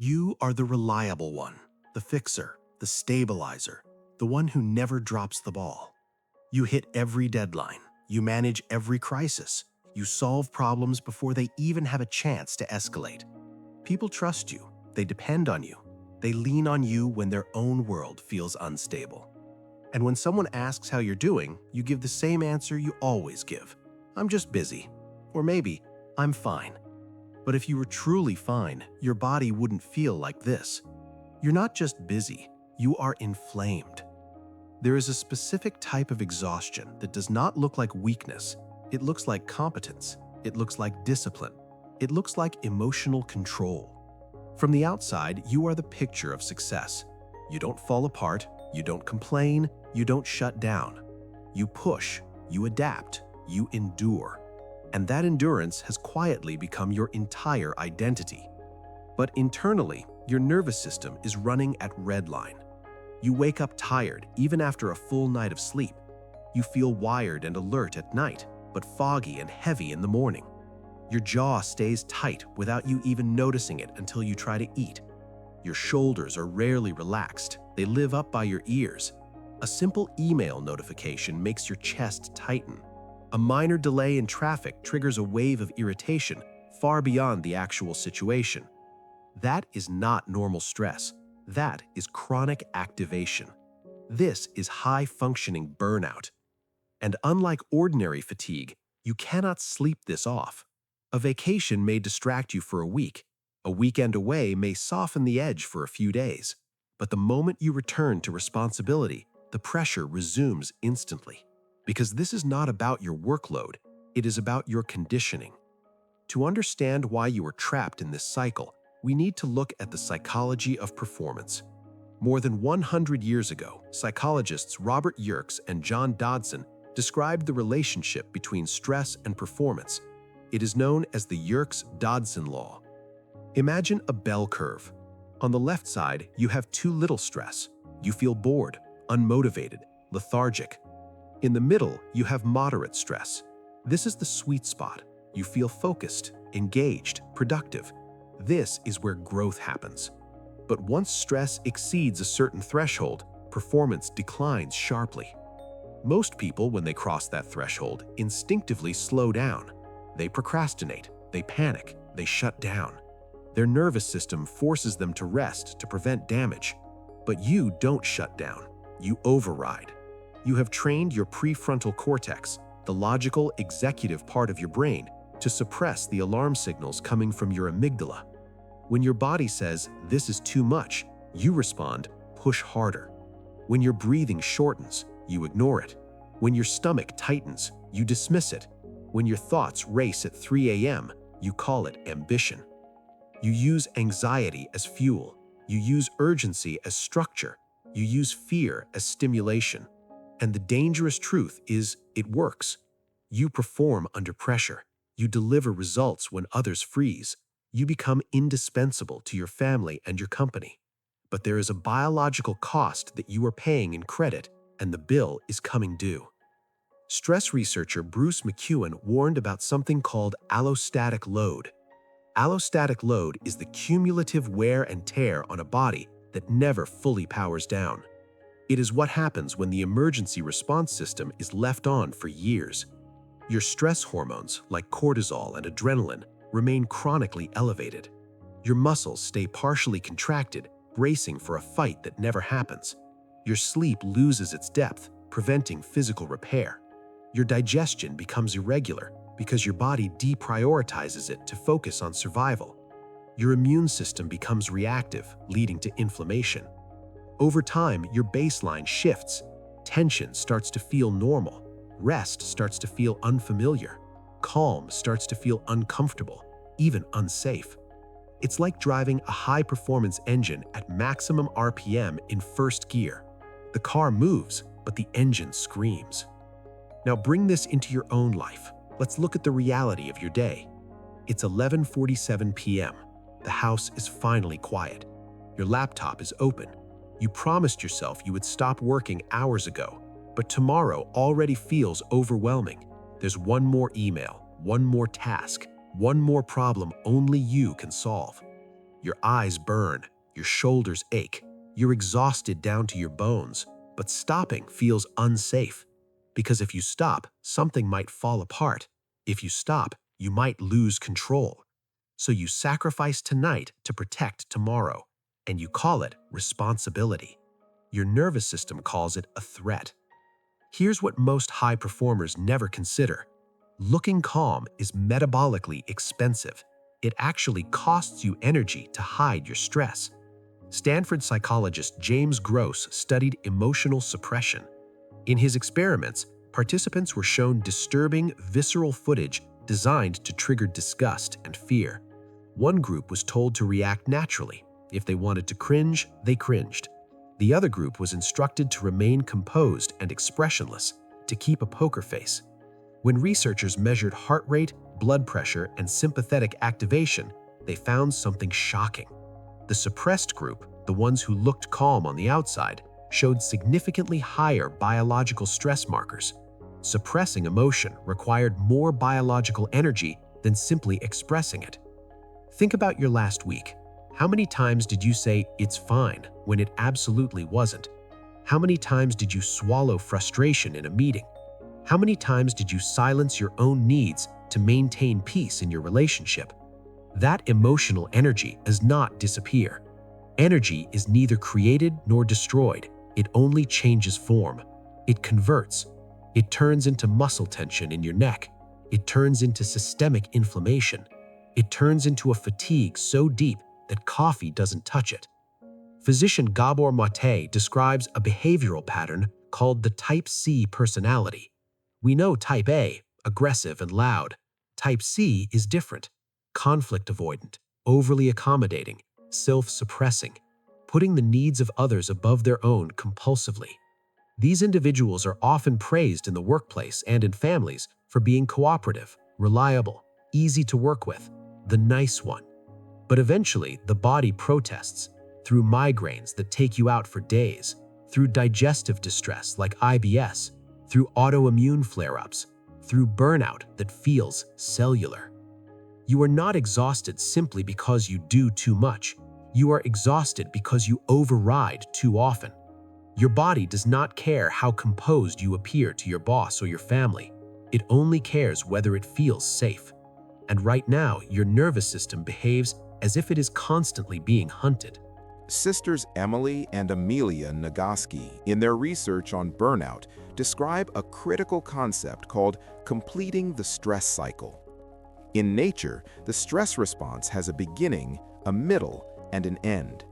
You are the reliable one, the fixer, the stabilizer, the one who never drops the ball. You hit every deadline, you manage every crisis, you solve problems before they even have a chance to escalate. People trust you, they depend on you, they lean on you when their own world feels unstable. And when someone asks how you're doing, you give the same answer you always give. I'm just busy. Or maybe, I'm fine. But if you were truly fine, your body wouldn't feel like this. You're not just busy, you are inflamed. There is a specific type of exhaustion that does not look like weakness. It looks like competence. It looks like discipline. It looks like emotional control. From the outside, you are the picture of success. You don't fall apart, you don't complain, you don't shut down. You push, you adapt, you endure. And that endurance has quietly become your entire identity. But internally, your nervous system is running at redline. You wake up tired even after a full night of sleep. You feel wired and alert at night, but foggy and heavy in the morning. Your jaw stays tight without you even noticing it until you try to eat. Your shoulders are rarely relaxed, they live up by your ears. A simple email notification makes your chest tighten. A minor delay in traffic triggers a wave of irritation far beyond the actual situation. That is not normal stress. That is chronic activation. This is high-functioning burnout. And unlike ordinary fatigue, you cannot sleep this off. A vacation may distract you for a week. A weekend away may soften the edge for a few days. But the moment you return to responsibility, the pressure resumes instantly. Because this is not about your workload, it is about your conditioning. To understand why you are trapped in this cycle, we need to look at the psychology of performance. More than 100 years ago, psychologists Robert Yerkes and John Dodson described the relationship between stress and performance. It is known as the Yerkes-Dodson law. Imagine a bell curve. On the left side, you have too little stress. You feel bored, unmotivated, lethargic. In the middle, you have moderate stress. This is the sweet spot. You feel focused, engaged, productive. This is where growth happens. But once stress exceeds a certain threshold, performance declines sharply. Most people, when they cross that threshold, instinctively slow down. They procrastinate, they panic, they shut down. Their nervous system forces them to rest to prevent damage. But you don't shut down, you override. You have trained your prefrontal cortex, the logical, executive part of your brain, to suppress the alarm signals coming from your amygdala. When your body says, "This is too much," you respond, "Push harder." When your breathing shortens, you ignore it. When your stomach tightens, you dismiss it. When your thoughts race at 3 a.m., you call it ambition. You use anxiety as fuel. You use urgency as structure. You use fear as stimulation. And the dangerous truth is, it works. You perform under pressure. You deliver results when others freeze. You become indispensable to your family and your company. But there is a biological cost that you are paying in credit, and the bill is coming due. Stress researcher Bruce McEwen warned about something called allostatic load. Allostatic load is the cumulative wear and tear on a body that never fully powers down. It is what happens when the emergency response system is left on for years. Your stress hormones, like cortisol and adrenaline, remain chronically elevated. Your muscles stay partially contracted, bracing for a fight that never happens. Your sleep loses its depth, preventing physical repair. Your digestion becomes irregular because your body deprioritizes it to focus on survival. Your immune system becomes reactive, leading to inflammation. Over time, your baseline shifts. Tension starts to feel normal. Rest starts to feel unfamiliar. Calm starts to feel uncomfortable, even unsafe. It's like driving a high-performance engine at maximum RPM in first gear. The car moves, but the engine screams. Now bring this into your own life. Let's look at the reality of your day. It's 11:47 p.m. The house is finally quiet. Your laptop is open. You promised yourself you would stop working hours ago, but tomorrow already feels overwhelming. There's one more email, one more task, one more problem only you can solve. Your eyes burn, your shoulders ache, you're exhausted down to your bones, but stopping feels unsafe. Because if you stop, something might fall apart. If you stop, you might lose control. So you sacrifice tonight to protect tomorrow, and you call it responsibility. Your nervous system calls it a threat. Here's what most high performers never consider. Looking calm is metabolically expensive. It actually costs you energy to hide your stress. Stanford psychologist James Gross studied emotional suppression. In his experiments, participants were shown disturbing, visceral footage designed to trigger disgust and fear. One group was told to react naturally. If they wanted to cringe, they cringed. The other group was instructed to remain composed and expressionless, to keep a poker face. When researchers measured heart rate, blood pressure, and sympathetic activation, they found something shocking. The suppressed group, the ones who looked calm on the outside, showed significantly higher biological stress markers. Suppressing emotion required more biological energy than simply expressing it. Think about your last week. How many times did you say, "It's fine," when it absolutely wasn't? How many times did you swallow frustration in a meeting? How many times did you silence your own needs to maintain peace in your relationship? That emotional energy does not disappear. Energy is neither created nor destroyed. It only changes form. It converts. It turns into muscle tension in your neck. It turns into systemic inflammation. It turns into a fatigue so deep that coffee doesn't touch it. Physician Gabor Mate describes a behavioral pattern called the Type C personality. We know Type A, aggressive and loud. Type C is different, conflict avoidant, overly accommodating, self-suppressing, putting the needs of others above their own compulsively. These individuals are often praised in the workplace and in families for being cooperative, reliable, easy to work with, the nice one. But eventually, the body protests through migraines that take you out for days, through digestive distress like IBS, through autoimmune flare-ups, through burnout that feels cellular. You are not exhausted simply because you do too much. You are exhausted because you override too often. Your body does not care how composed you appear to your boss or your family. It only cares whether it feels safe. And right now, your nervous system behaves as if it is constantly being hunted. Sisters Emily and Amelia Nagoski, in their research on burnout, describe a critical concept called completing the stress cycle. In nature, the stress response has a beginning, a middle, and an end.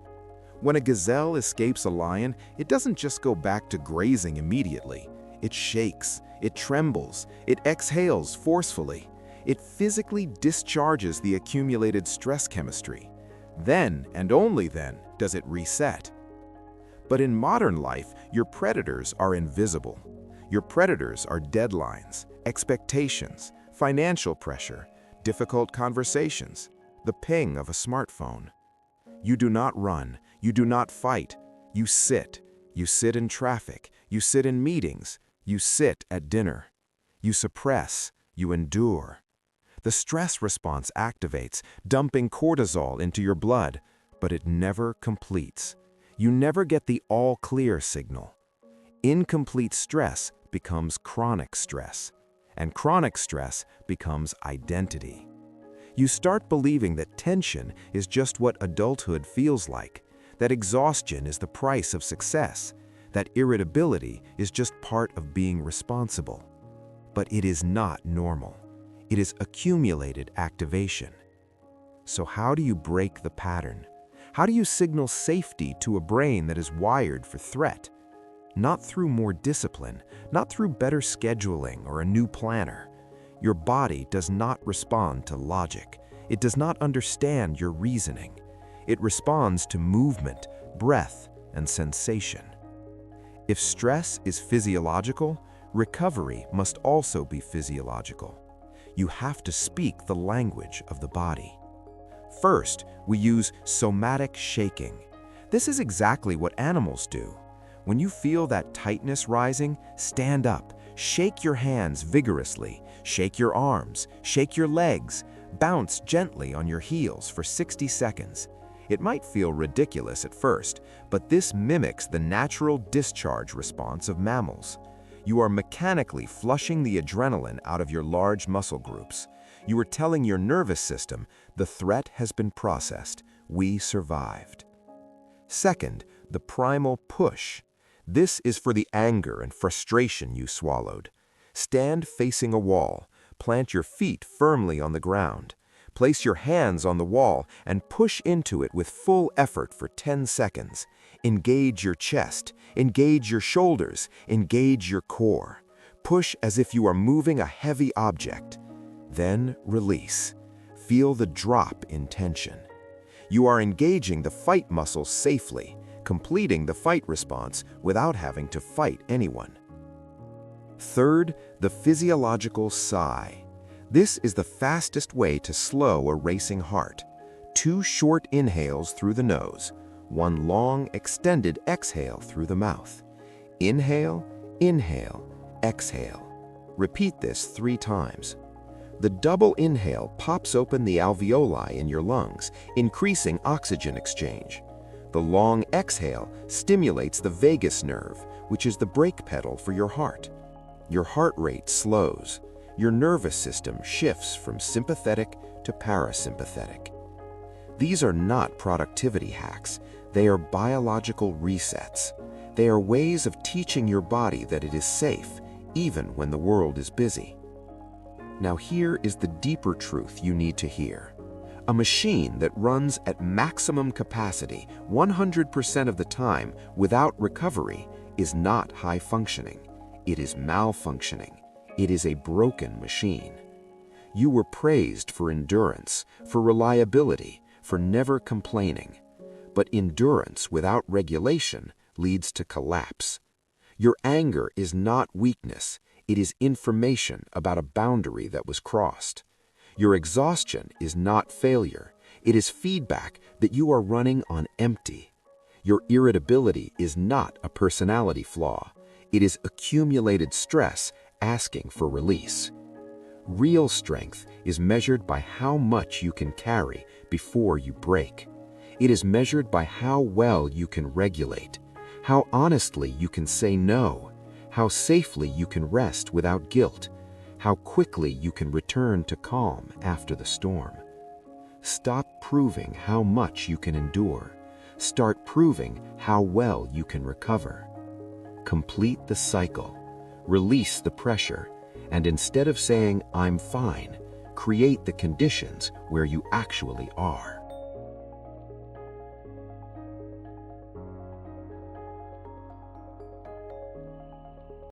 When a gazelle escapes a lion, it doesn't just go back to grazing immediately. It shakes, it trembles, it exhales forcefully. It physically discharges the accumulated stress chemistry. Then, and only then, does it reset. But in modern life, your predators are invisible. Your predators are deadlines, expectations, financial pressure, difficult conversations, the ping of a smartphone. You do not run, you do not fight, you sit. You sit in traffic, you sit in meetings, you sit at dinner. You suppress, you endure. The stress response activates, dumping cortisol into your blood, but it never completes. You never get the all-clear signal. Incomplete stress becomes chronic stress, and chronic stress becomes identity. You start believing that tension is just what adulthood feels like, that exhaustion is the price of success, that irritability is just part of being responsible. But it is not normal. It is accumulated activation. So how do you break the pattern? How do you signal safety to a brain that is wired for threat? Not through more discipline, not through better scheduling or a new planner. Your body does not respond to logic. It does not understand your reasoning. It responds to movement, breath, and sensation. If stress is physiological, recovery must also be physiological. You have to speak the language of the body. First, we use somatic shaking. This is exactly what animals do. When you feel that tightness rising, stand up, shake your hands vigorously, shake your arms, shake your legs, bounce gently on your heels for 60 seconds. It might feel ridiculous at first, but this mimics the natural discharge response of mammals. You are mechanically flushing the adrenaline out of your large muscle groups. You are telling your nervous system, the threat has been processed. We survived. Second, the primal push. This is for the anger and frustration you swallowed. Stand facing a wall. Plant your feet firmly on the ground. Place your hands on the wall and push into it with full effort for 10 seconds. Engage your chest, engage your shoulders, engage your core. Push as if you are moving a heavy object. Then release. Feel the drop in tension. You are engaging the fight muscles safely, completing the fight response without having to fight anyone. Third, the physiological sigh. This is the fastest way to slow a racing heart. 2 short inhales through the nose, 1 long, extended exhale through the mouth. Inhale, inhale, exhale. Repeat this 3 times. The double inhale pops open the alveoli in your lungs, increasing oxygen exchange. The long exhale stimulates the vagus nerve, which is the brake pedal for your heart. Your heart rate slows. Your nervous system shifts from sympathetic to parasympathetic. These are not productivity hacks. They are biological resets. They are ways of teaching your body that it is safe, even when the world is busy. Now here is the deeper truth you need to hear. A machine that runs at maximum capacity 100% of the time without recovery is not high functioning. It is malfunctioning. It is a broken machine. You were praised for endurance, for reliability, for never complaining. But endurance without regulation leads to collapse. Your anger is not weakness. It is information about a boundary that was crossed. Your exhaustion is not failure. It is feedback that you are running on empty. Your irritability is not a personality flaw. It is accumulated stress asking for release. Real strength is measured by how much you can carry before you break. It is measured by how well you can regulate, how honestly you can say no, how safely you can rest without guilt, how quickly you can return to calm after the storm. Stop proving how much you can endure. Start proving how well you can recover. Complete the cycle. Release the pressure, and instead of saying, "I'm fine," create the conditions where you actually are.